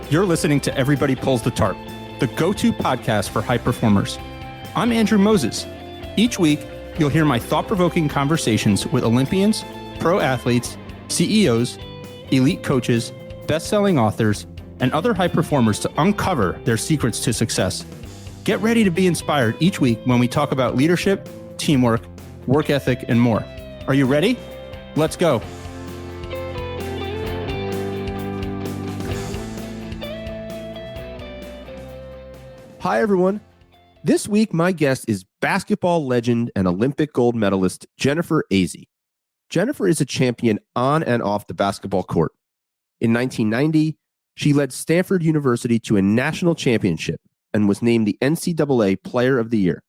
You're listening to Everybody Pulls the Tarp, the go-to podcast for high performers. I'm Andrew Moses. Each week, you'll hear my thought-provoking conversations with Olympians, pro athletes, CEOs, elite coaches, best-selling authors, and other high performers to uncover their secrets to success. Get ready to be inspired each week when we talk about leadership, teamwork, work ethic, and more. Are you ready? Let's go. Hi, everyone. This week, my guest is basketball legend and Olympic gold medalist Jennifer Azzi. Jennifer is a champion on and off the basketball court. In 1990, she led Stanford University to a national championship and was named the NCAA Player of the Year.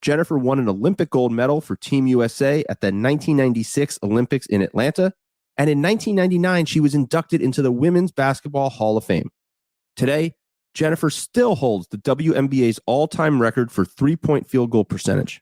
Jennifer won an Olympic gold medal for Team USA at the 1996 Olympics in Atlanta, and in 1999, she was inducted into the Women's Basketball Hall of Fame. Today, Jennifer still holds the WNBA's all-time record for three-point field goal percentage.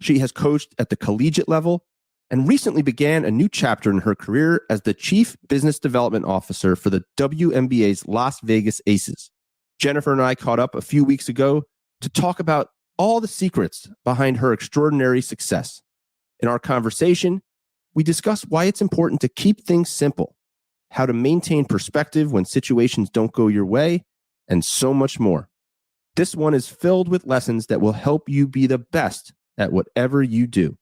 She has coached at the collegiate level and recently began a new chapter in her career as the Chief Business Development Officer for the WNBA's Las Vegas Aces. Jennifer and I caught up a few weeks ago to talk about all the secrets behind her extraordinary success. In our conversation, we discussed why it's important to keep things simple, how to maintain perspective when situations don't go your way, and so much more. This one is filled with lessons that will help you be the best at whatever you do.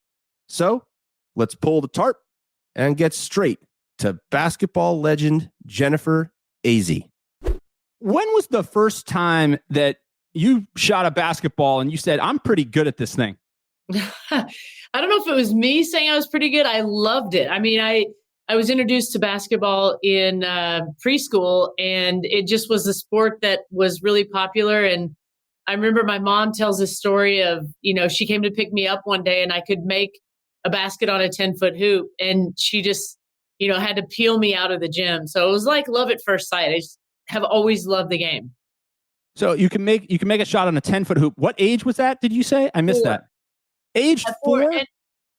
So, let's pull the tarp and get straight to basketball legend Jennifer Azzi. When was the first time that you shot a basketball and you said, I'm pretty good at this thing? I don't know if it was me saying I was pretty good. I loved it. I mean, I was introduced to basketball in preschool, and it just was a sport that was really popular. And I remember my mom tells a story of, she came to pick me up one day and I could make a basket on a 10-foot hoop, and she just, had to peel me out of the gym. So it was like love at first sight. I just have always loved the game. So you can make a shot on a 10-foot hoop. What age was that? Did you say? I missed that. Age 4?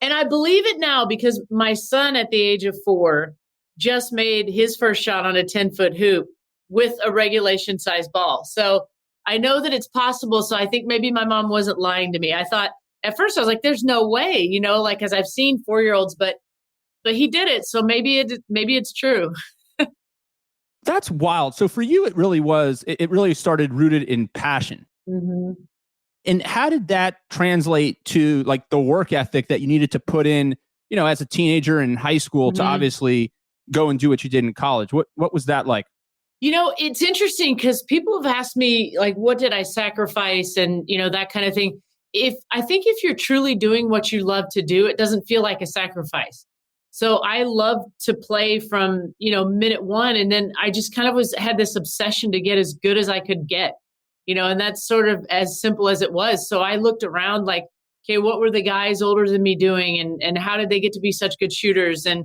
And I believe it now because my son at the age of 4 just made his first shot on a 10-foot hoop with a regulation size ball. So I know that it's possible. So I think maybe my mom wasn't lying to me. I thought at first I was like, there's no way, as I've seen 4-year-olds, but he did it. So maybe it's true. That's wild. So for you, it really started rooted in passion. Mm-hmm. And how did that translate to like the work ethic that you needed to put in, as a teenager in high school to obviously go and do what you did in college? What was that like? It's interesting because people have asked me, like, what did I sacrifice and, that kind of thing. I think if you're truly doing what you love to do, it doesn't feel like a sacrifice. So I love to play from, minute one. And then I just kind of had this obsession to get as good as I could get. And that's sort of as simple as it was. So I looked around like, okay, what were the guys older than me doing? And how did they get to be such good shooters? And,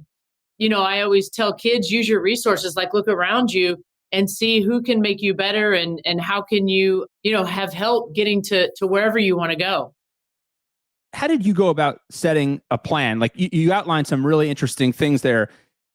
I always tell kids, use your resources, like look around you and see who can make you better and how can you, have help getting to wherever you want to go. How did you go about setting a plan? Like you outlined some really interesting things there.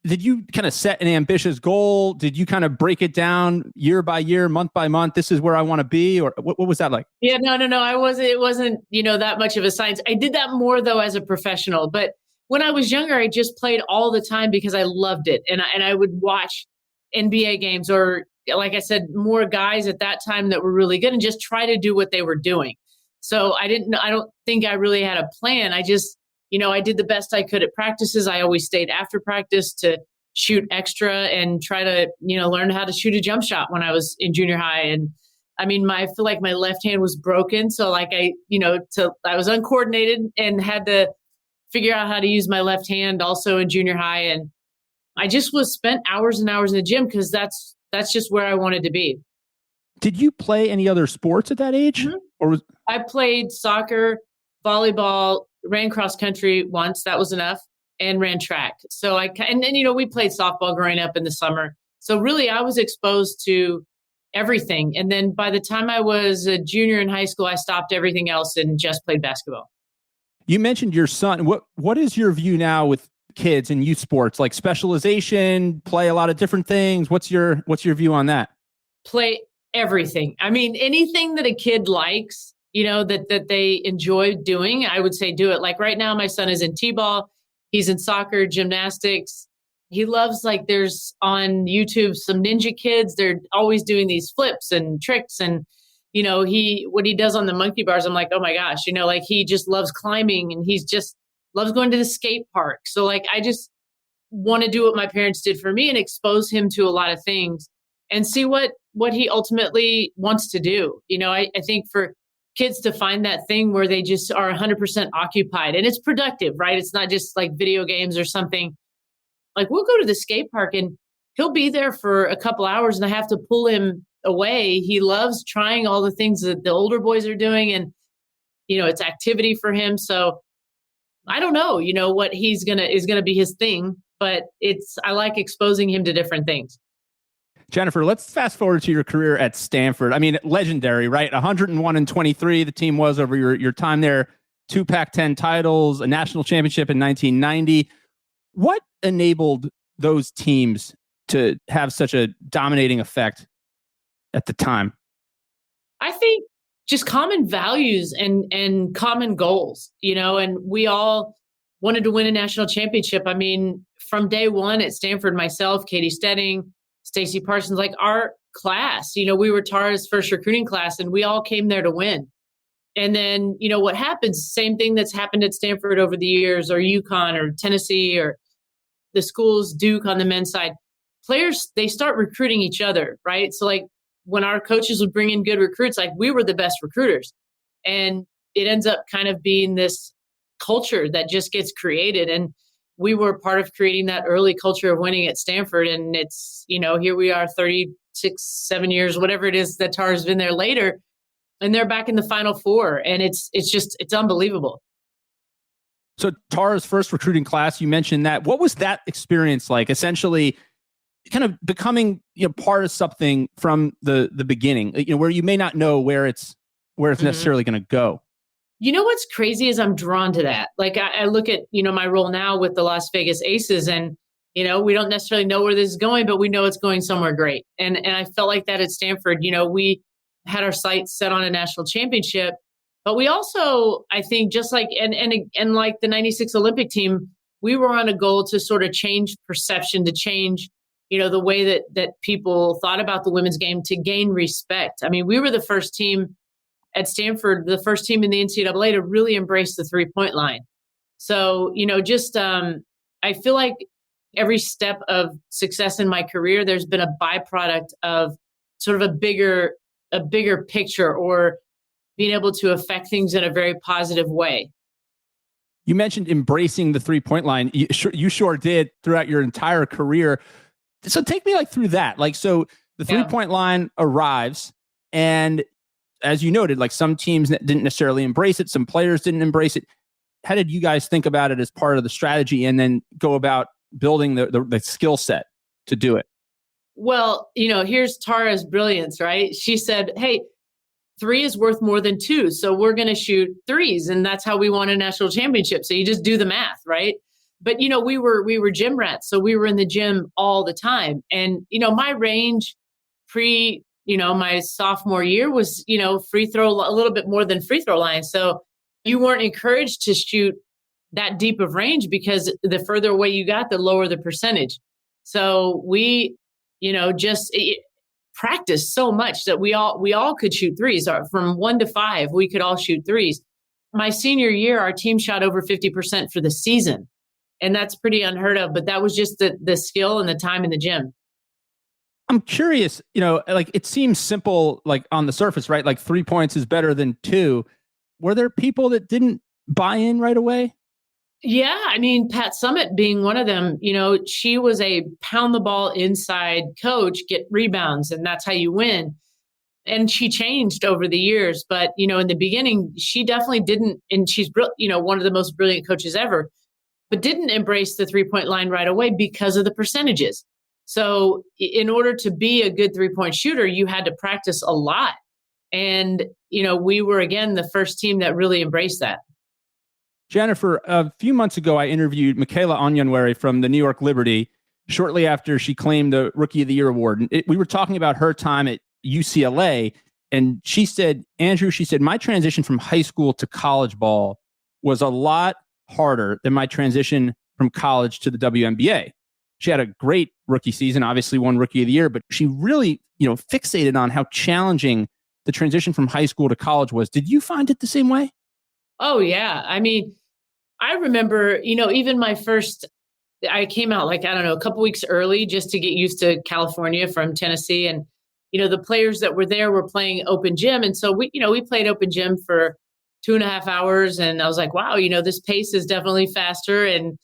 Did you kind of set an ambitious goal? Did you kind of break it down year by year, month by month? This is where I want to be, or what was that like? Yeah, no. It wasn't, that much of a science. I did that more though as a professional. But when I was younger, I just played all the time because I loved it, and I would watch NBA games or, like I said, more guys at that time that were really good and just try to do what they were doing. So I don't think I really had a plan. I just, I did the best I could at practices. I always stayed after practice to shoot extra and try to, learn how to shoot a jump shot when I was in junior high. And I mean, I feel like my left hand was broken. So like I was uncoordinated and had to figure out how to use my left hand also in junior high. And I just spent hours and hours in the gym because that's just where I wanted to be. Did you play any other sports at that age? Mm-hmm. I played soccer, volleyball, ran cross country once. That was enough. And ran track. So and then, we played softball growing up in the summer. So really I was exposed to everything. And then by the time I was a junior in high school, I stopped everything else and just played basketball. You mentioned your son. What is your view now with kids and youth sports, like specialization, play a lot of different things? What's your view on that? play everything. I mean, anything that a kid likes, that they enjoy doing, I would say do it. Like right now, my son is in t-ball. He's in soccer, gymnastics. He loves, like, there's on YouTube some ninja kids. They're always doing these flips and tricks. And, what he does on the monkey bars, I'm like, oh my gosh, like he just loves climbing, and he's just loves going to the skate park. So like, I just want to do what my parents did for me and expose him to a lot of things and see what he ultimately wants to do. I think for kids to find that thing where they just are 100% occupied and it's productive, right? It's not just like video games or something. Like, we'll go to the skate park and he'll be there for a couple hours and I have to pull him away. He loves trying all the things that the older boys are doing, and, it's activity for him. So I don't know, what is going to be his thing, but I like exposing him to different things. Jennifer, let's fast forward to your career at Stanford. I mean, legendary, right? 101-23, the team was over your time there. 2 Pac-10 titles, a national championship in 1990. What enabled those teams to have such a dominating effect at the time? I think just common values and common goals, and we all wanted to win a national championship. I mean, from day one at Stanford, myself, Katie Stedding, Stacey Parsons, like our class, we were Tara's first recruiting class, and we all came there to win. And then, what happens, same thing that's happened at Stanford over the years, or UConn or Tennessee or the schools, Duke on the men's side, players, they start recruiting each other, right? So like when our coaches would bring in good recruits, like we were the best recruiters. And it ends up kind of being this culture that just gets created. And we were part of creating that early culture of winning at Stanford. And it's, here we are 36, 7 years, whatever it is that Tara's been there later, and they're back in the Final Four. And it's unbelievable. So Tara's first recruiting class, you mentioned that. What was that experience like? Essentially kind of becoming, part of something from the beginning, where you may not know where it's necessarily going to go. What's crazy is I'm drawn to that. Like I look at, my role now with the Las Vegas Aces, and, we don't necessarily know where this is going, but we know it's going somewhere great. And I felt like that at Stanford. We had our sights set on a national championship, but we also, I think, just like, and like the 96 Olympic team, we were on a goal to sort of change perception, to change, the way that people thought about the women's game, to gain respect. I mean, we were the first team at Stanford, the first team in the NCAA to really embrace the 3-point line. So, I feel like every step of success in my career, there's been a byproduct of sort of a bigger picture, or being able to affect things in a very positive way. You mentioned embracing the 3-point line. You sure did throughout your entire career. So take me through that. So the 3-point line arrives, and as you noted, some teams didn't necessarily embrace it. Some players didn't embrace it. How did you guys think about it as part of the strategy, and then go about building the skill set to do it? Well, here's Tara's brilliance, right? She said, hey, 3 is worth more than 2. So we're going to shoot 3s. And that's how we won a national championship. So you just do the math, right? But, we were gym rats. So we were in the gym all the time. And, my range my sophomore year was, free throw, a little bit more than free throw line. So you weren't encouraged to shoot that deep of range, because the further away you got, the lower the percentage. So we, just practiced so much that we all could shoot 3s. From 1 to 5, we could all shoot 3s. My senior year, our team shot over 50% for the season. And that's pretty unheard of, but that was just the skill and the time in the gym. I'm curious, it seems simple, on the surface, right? 3 points is better than 2. Were there people that didn't buy in right away? Yeah. I mean, Pat Summitt being one of them, she was a pound the ball inside coach, get rebounds, and that's how you win. And she changed over the years. But, in the beginning, she definitely didn't. And she's, one of the most brilliant coaches ever, but didn't embrace the 3-point line right away because of the percentages. So in order to be a good 3-point shooter, you had to practice a lot. And, we were, again, the first team that really embraced that. Jennifer, a few months ago, I interviewed Michaela Onyenwere from the New York Liberty shortly after she claimed the Rookie of the Year award. And we were talking about her time at UCLA. And she said, Andrew, my transition from high school to college ball was a lot harder than my transition from college to the WNBA. She had a great rookie season, obviously won Rookie of the Year, but she really, fixated on how challenging the transition from high school to college was. Did you find it the same way? Oh, yeah. I mean, I remember, even I came out a couple weeks early just to get used to California from Tennessee. And, the players that were there were playing open gym. And so we played open gym for 2.5 hours. And I was like, wow, this pace is definitely faster. And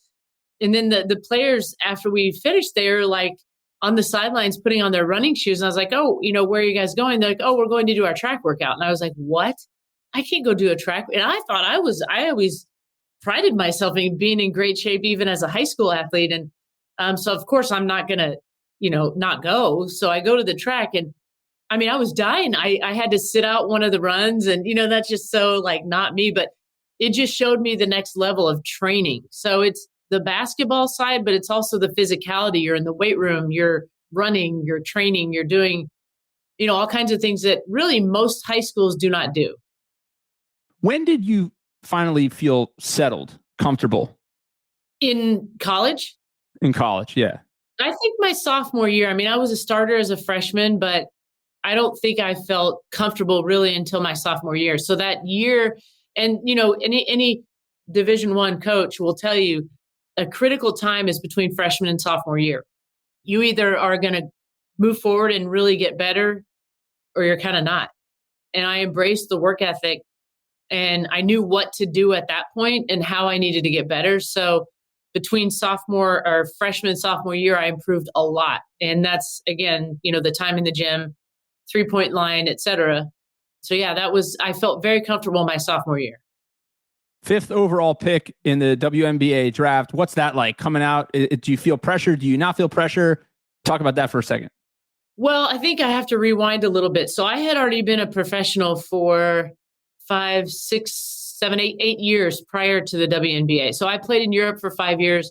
then the players, after we finished, they were like on the sidelines putting on their running shoes. And I was like, oh, where are you guys going? They're like, oh, we're going to do our track workout. And I was like, what? I can't go do a track. And I thought I always prided myself in being in great shape, even as a high school athlete. And so of course I'm not going to, not go. So I go to the track, and I mean, I was dying. I had to sit out one of the runs, and, that's just so like not me, but it just showed me the next level of training. So it's the basketball side, but it's also the physicality. You're in the weight room, you're running, you're training, you're doing, all kinds of things that really most high schools do not do. When did you finally feel settled, comfortable? In college? In college, yeah. I think my sophomore year. I mean, I was a starter as a freshman, but I don't think I felt comfortable really until my sophomore year. So that year, and any Division I coach will tell you a critical time is between freshman and sophomore year. You either are going to move forward and really get better, or you're kind of not. And I embraced the work ethic, and I knew what to do at that point and how I needed to get better. So between freshman and sophomore year, I improved a lot. And that's, again, the time in the gym, 3-point line, et cetera. So yeah, I felt very comfortable my sophomore year. 5th overall pick in the WNBA draft. What's that like coming out? Do you feel pressure? Do you not feel pressure? Talk about that for a second. Well, I think I have to rewind a little bit. So I had already been a professional for 5, 6, 7, 8 years prior to the WNBA. So I played in Europe for 5 years,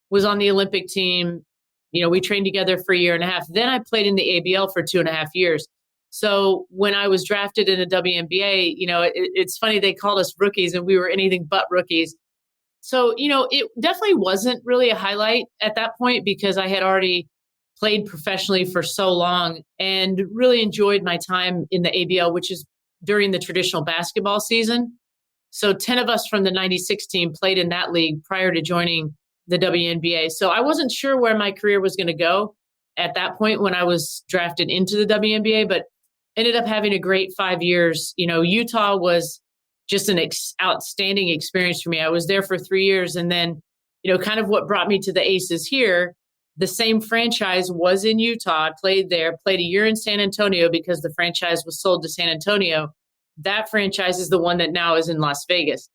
was on the Olympic team. We trained together for 1.5 years. Then I played in the ABL for 2.5 years. So when I was drafted in the WNBA, it's funny, they called us rookies and we were anything but rookies. So, it definitely wasn't really a highlight at that point because I had already played professionally for so long and really enjoyed my time in the ABL, which is during the traditional basketball season. So 10 of us from the 96 team played in that league prior to joining the WNBA. So I wasn't sure where my career was going to go at that point when I was drafted into the WNBA, but ended up having a great 5 years. Utah was just an outstanding experience for me. I was there for 3 years. And then, kind of what brought me to the Aces here, the same franchise was in Utah. I played there, played a year in San Antonio because the franchise was sold to San Antonio. That franchise is the one that now is in Las Vegas.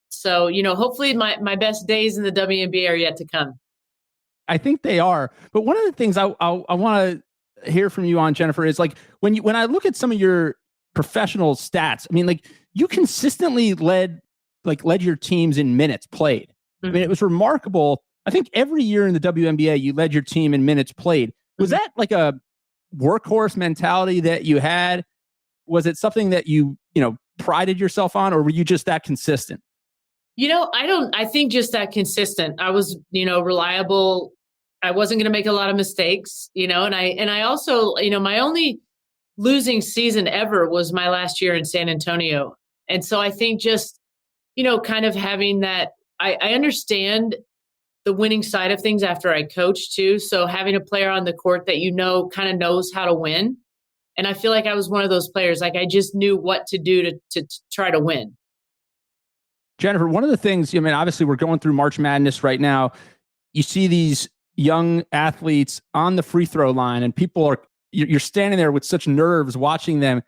So, hopefully my best days in the WNBA are yet to come. I think they are. But one of the things I want to hear from you on, Jennifer, is like when I look at some of your professional stats, I mean, like you consistently led your teams in minutes played. Mm-hmm. I mean, it was remarkable. I think every year in the WNBA, you led your team in minutes played. Was that like a workhorse mentality that you had? Was it something that you prided yourself on, or were you just that consistent? I think just that consistent. I was, reliable. I wasn't going to make a lot of mistakes, and I also, my only losing season ever was my last year in San Antonio. And so I think just, kind of having that, I understand the winning side of things after I coach too. So having a player on the court that, kind of knows how to win. And I feel like I was one of those players, like I just knew what to do to try to win. Jennifer, one of the things, obviously we're going through March Madness right now. You see these young athletes on the free throw line and you're standing there with such nerves watching them.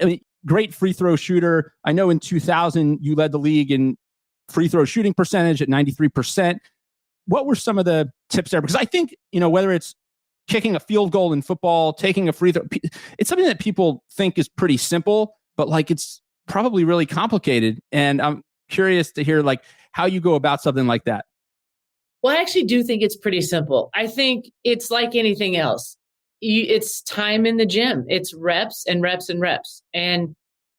I mean, great free throw shooter. I know in 2000, you led the league in free throw shooting percentage at 93%. What were some of the tips there? Because I think, whether it's kicking a field goal in football, taking a free throw, it's something that people think is pretty simple, but like it's probably really complicated. And I'm curious to hear like how you go about something like that. Well, I actually do think it's pretty simple. I think it's like anything else. it's time in the gym. It's reps and reps and reps. And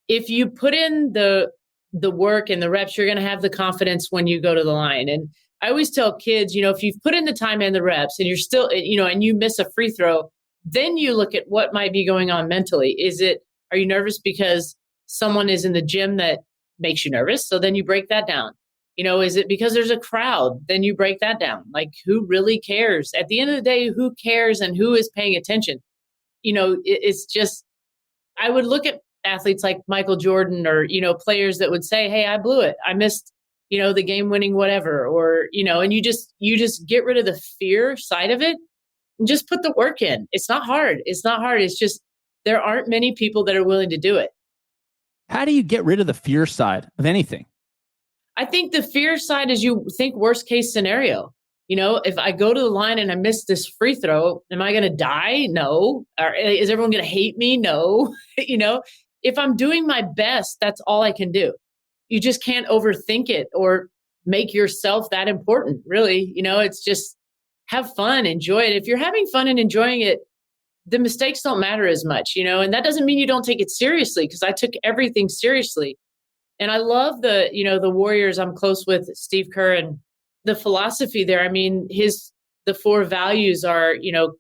if you put in the work and the reps, you're going to have the confidence when you go to the line. And I always tell kids, if you've put in the time and the reps and you're still, and you miss a free throw, then you look at what might be going on mentally. Are you nervous because someone is in the gym that makes you nervous? So then you break that down. Is it because there's a crowd? Then you break that down. Like, who really cares? At the end of the day, who cares and who is paying attention? It's just, I would look at athletes like Michael Jordan or, players that would say, hey, I blew it. I missed, the game winning whatever, or, and you just get rid of the fear side of it and just put the work in. It's not hard. It's just, there aren't many people that are willing to do it. How do you get rid of the fear side of anything? I think the fear side is you think worst case scenario. If I go to the line and I miss this free throw, am I going to die? No. Or is everyone going to hate me? No. If I'm doing my best, that's all I can do. You just can't overthink it or make yourself that important, really. It's just have fun, enjoy it. If you're having fun and enjoying it, the mistakes don't matter as much, and that doesn't mean you don't take it seriously, because I took everything seriously. And I love the Warriors. I'm close with Steve Kerr, and the philosophy there. I mean, the 4 values are,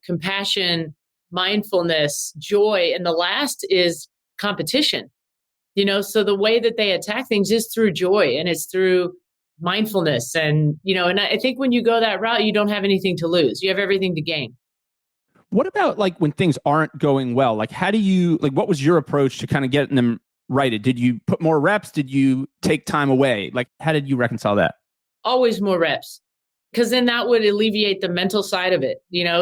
compassion, mindfulness, joy. And the last is competition, so the way that they attack things is through joy, and it's through mindfulness. And, and I think when you go that route, you don't have anything to lose. You have everything to gain. What about when things aren't going well? How do you, what was your approach to kind of getting them righted? Did you put more reps? Did you take time away? How did you reconcile that? Always more reps, because then that would alleviate the mental side of it.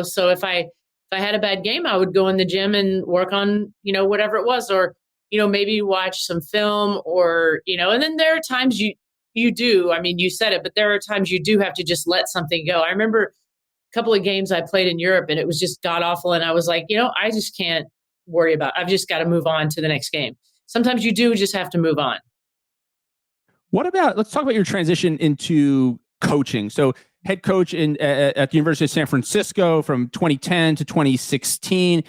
So if I had a bad game, I would go in the gym and work on, whatever it was, or, maybe watch some film, or, and then there are times you do, you said it, but there are times you do have to just let something go. I remember a couple of games I played in Europe and it was just god awful. And I was like, I just can't worry about it. I've just got to move on to the next game. Sometimes you do just have to move on. Let's talk about your transition into coaching. So head coach at the University of San Francisco from 2010 to 2016.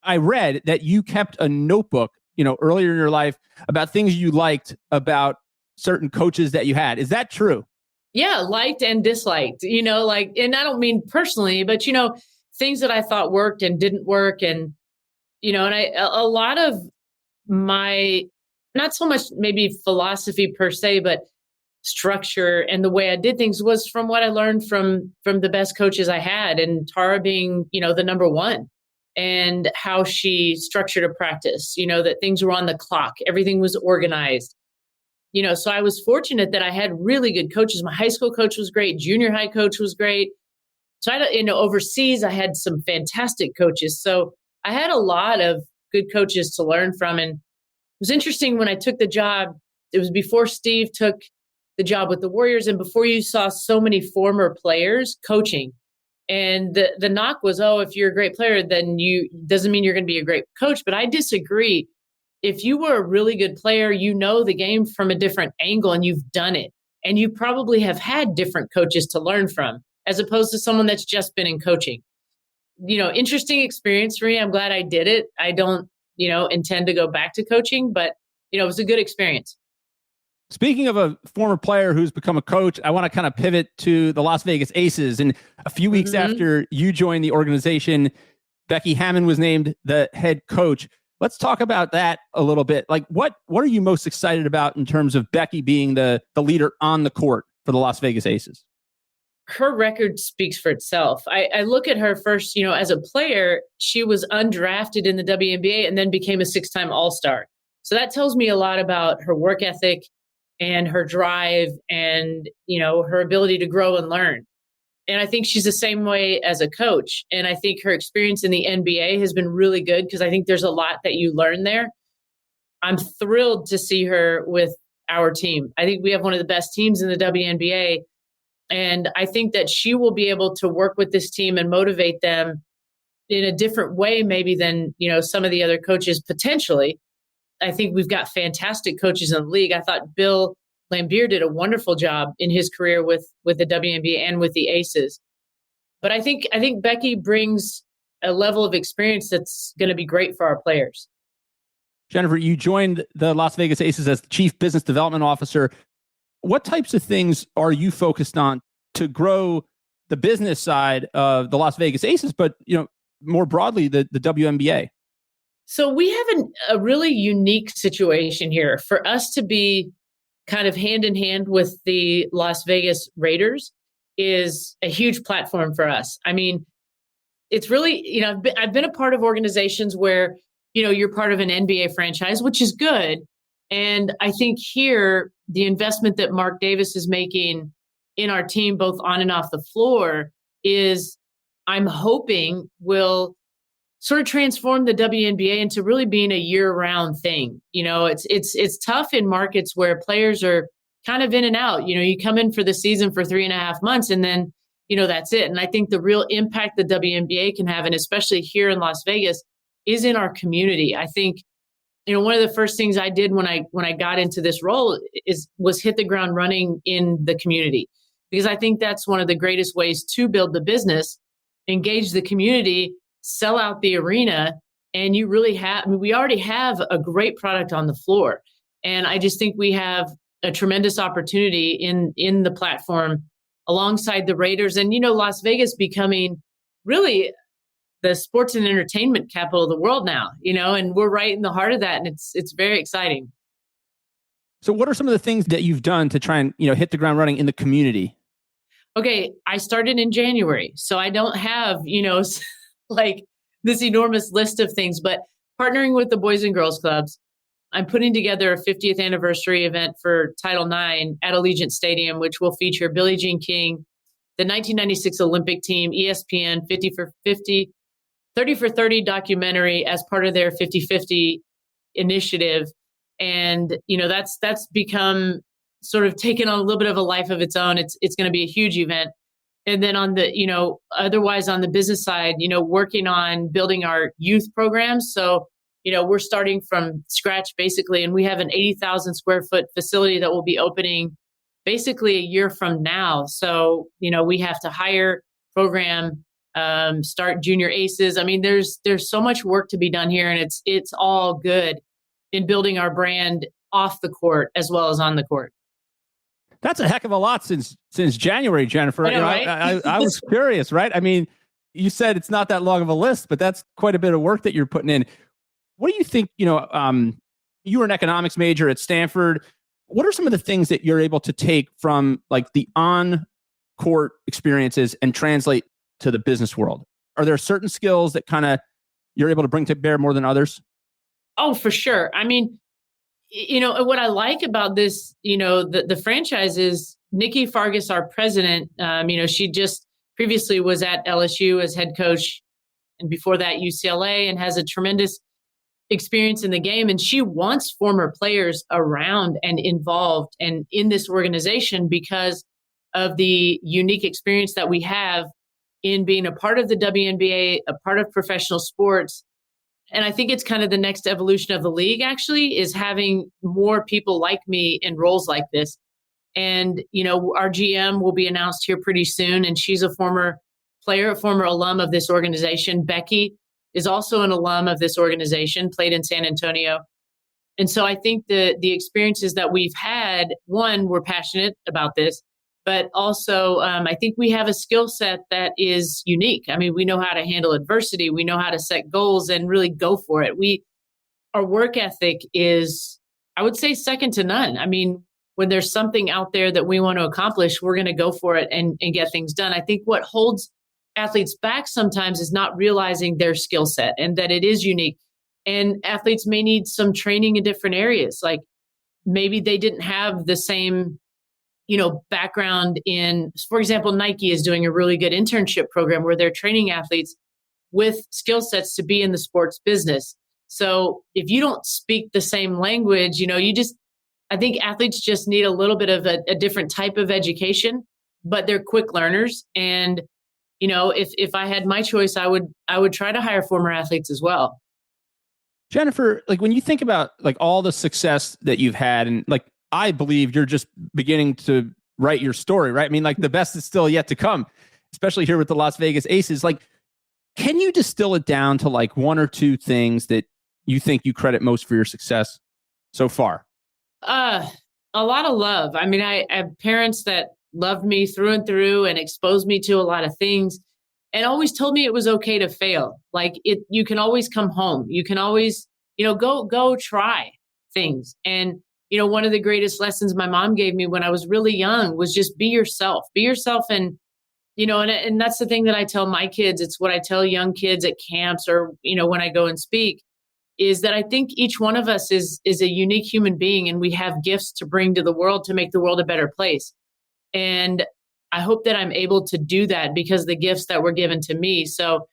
I read that you kept a notebook, earlier in your life about things you liked about certain coaches that you had. Is that true? Yeah, liked and disliked, and I don't mean personally, but, things that I thought worked and didn't work. And, a lot of my, not so much maybe philosophy per se, but structure and the way I did things was from what I learned from the best coaches I had, and Tara being, the number one, and how she structured a practice, that things were on the clock, everything was organized. So I was fortunate that I had really good coaches. My high school coach was great. Junior high coach was great. So overseas, I had some fantastic coaches. So I had a lot of good coaches to learn from. And it was interesting when I took the job, it was before Steve took the job with the Warriors and before you saw so many former players coaching. And the knock was, if you're a great player, then doesn't mean you're going to be a great coach. But I disagree. If you were a really good player, the game from a different angle and you've done it. And you probably have had different coaches to learn from, as opposed to someone that's just been in coaching. Interesting experience for me. I'm glad I did it. I don't, intend to go back to coaching, but, it was a good experience. Speaking of a former player who's become a coach, I want to kind of pivot to the Las Vegas Aces. And a few weeks after you joined the organization, Becky Hammon was named the head coach. Let's talk about that a little bit. What are you most excited about in terms of Becky being the leader on the court for the Las Vegas Aces? Her record speaks for itself. I look at her first, as a player, she was undrafted in the WNBA and then became a 6-time All-Star. So that tells me a lot about her work ethic and her drive and, her ability to grow and learn. And I think she's the same way as a coach. And I think her experience in the NBA has been really good because I think there's a lot that you learn there. I'm thrilled to see her with our team. I think we have one of the best teams in the WNBA. And I think that she will be able to work with this team and motivate them in a different way, maybe than, some of the other coaches potentially. I think we've got fantastic coaches in the league. I thought Bill VanDerveer did a wonderful job in his career with the WNBA and with the Aces. But I think Becky brings a level of experience that's going to be great for our players. Jennifer, you joined the Las Vegas Aces as the Chief Business Development Officer. What types of things are you focused on to grow the business side of the Las Vegas Aces, but more broadly, the WNBA? So we have a really unique situation here. For us to be kind of hand in hand with the Las Vegas Raiders is a huge platform for us. I mean, it's really, I've been a part of organizations where, you're part of an NBA franchise, which is good. And I think here, the investment that Mark Davis is making in our team, both on and off the floor, is, I'm hoping, will sort of transform the WNBA into really being a year-round thing. It's tough in markets where players are kind of in and out. You come in for the season for 3.5 months and then, that's it. And I think the real impact the WNBA can have, and especially here in Las Vegas, is in our community. I think, one of the first things I did when I got into this role was hit the ground running in the community, because I think that's one of the greatest ways to build the business, engage the community, sell out the arena. And you really we already have a great product on the floor. And I just think we have a tremendous opportunity in the platform alongside the Raiders, and, Las Vegas becoming really the sports and entertainment capital of the world now, and we're right in the heart of that. And it's very exciting. So what are some of the things that you've done to try and, hit the ground running in the community? Okay. I started in January, so I don't have, like this enormous list of things, but partnering with the Boys and Girls Clubs, I'm putting together a 50th anniversary event for Title IX at Allegiant Stadium, which will feature Billie Jean King, the 1996 Olympic team, ESPN 30 for 30 documentary as part of their 50/50 initiative. And, that's become sort of taken on a little bit of a life of its own. It's going to be a huge event. And then on the, otherwise on the business side, working on building our youth programs. So, we're starting from scratch basically, and we have an 80,000 square foot facility that will be opening basically a year from now. So, we have to hire, program, start junior aces. I mean, there's so much work to be done here, and it's all good in building our brand off the court as well as on the court. That's a heck of a lot since January, Jennifer. I know, right? I was curious, right? I mean, you said it's not that long of a list, but that's quite a bit of work that you're putting in. What do you think, you were an economics major at Stanford. What are some of the things that you're able to take from like the on-court experiences and translate to the business world? Are there certain skills that kind of you're able to bring to bear more than others? Oh, for sure. I mean, what I like about this, the franchise is Nikki Fargas, our president. She just previously was at LSU as head coach, and before that UCLA, and has a tremendous experience in the game. And she wants former players around and involved and in this organization because of the unique experience that we have in being a part of the WNBA, a part of professional sports. And I think it's kind of the next evolution of the league, actually, is having more people like me in roles like this. And, our GM will be announced here pretty soon. And she's a former player, a former alum of this organization. Becky is also an alum of this organization, played in San Antonio. And so I think the experiences that we've had, one, we're passionate about this, but also I think we have a skill set that is unique. I mean, we know how to handle adversity. We know how to set goals and really go for it. Our work ethic is, I would say, second to none. I mean, when there's something out there that we want to accomplish, we're going to go for it and get things done. I think what holds athletes back sometimes is not realizing their skill set and that it is unique. And athletes may need some training in different areas. Like maybe they didn't have the same, background in, for example, Nike is doing a really good internship program where they're training athletes with skill sets to be in the sports business. So if you don't speak the same language, I think athletes just need a little bit of a different type of education, but they're quick learners. And if I had my choice, I would try to hire former athletes as well. Jennifer, like when you think about like all the success that you've had, and like I believe you're just beginning to write your story, right? I mean, like the best is still yet to come, especially here with the Las Vegas Aces. Like, Can you distill it down to like one or two things that you think you credit most for your success so far? A lot of love. I mean, I have parents that loved me through and through and exposed me to a lot of things and always told me it was okay to fail. Like you can always come home. You can always, go try things. And, one of the greatest lessons my mom gave me when I was really young was just be yourself. Be yourself. And, and that's the thing that I tell my kids. It's what I tell young kids at camps or, when I go and speak, is that I think each one of us is a unique human being and we have gifts to bring to the world to make the world a better place. And I hope that I'm able to do that because of the gifts that were given to me. So,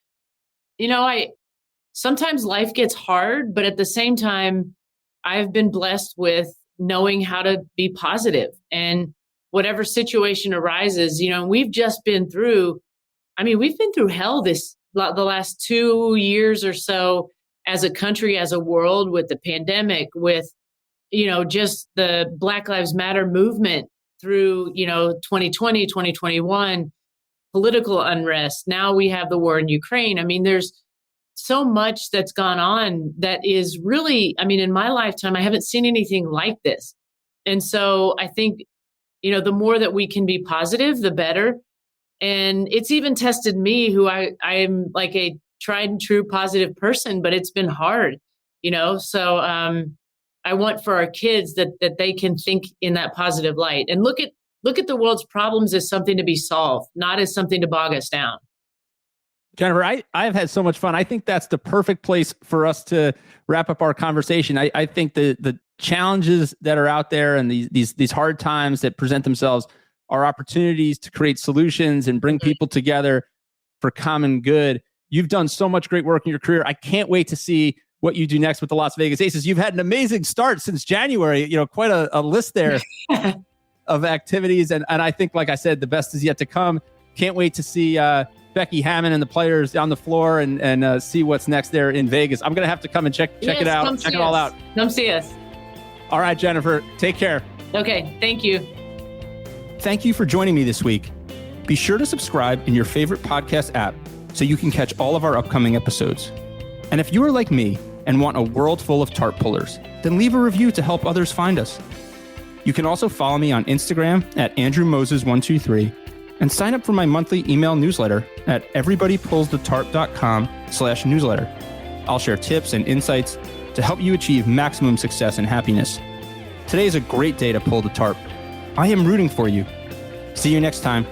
sometimes life gets hard, but at the same time, I've been blessed with knowing how to be positive and whatever situation arises, we've just been through, we've been through hell the last 2 years or so as a country, as a world, with the pandemic, with, just the Black Lives Matter movement through, 2020, 2021, political unrest. Now we have the war in Ukraine. There's so much that's gone on that is really, in my lifetime, I haven't seen anything like this. And so I think, the more that we can be positive, the better. And it's even tested me, who I'm like a tried and true positive person, but it's been hard, So I want for our kids that they can think in that positive light and look at the world's problems as something to be solved, not as something to bog us down. Jennifer, I've had so much fun. I think that's the perfect place for us to wrap up our conversation. I think the challenges that are out there and these hard times that present themselves are opportunities to create solutions and bring people together for common good. You've done so much great work in your career. I can't wait to see what you do next with the Las Vegas Aces. You've had an amazing start since January, quite a list there of activities. And I think, like I said, the best is yet to come. Can't wait to see Becky Hammon and the players on the floor and see what's next there in Vegas. I'm going to have to come and check it out, check it all out. Come see us. All right, Jennifer, take care. Okay, thank you. Thank you for joining me this week. Be sure to subscribe in your favorite podcast app so you can catch all of our upcoming episodes. And if you are like me and want a world full of tarp pullers, then leave a review to help others find us. You can also follow me on Instagram at AndrewMoses123 and sign up for my monthly email newsletter at everybodypullsthetarp.com/newsletter. I'll share tips and insights to help you achieve maximum success and happiness. Today is a great day to pull the tarp. I am rooting for you. See you next time.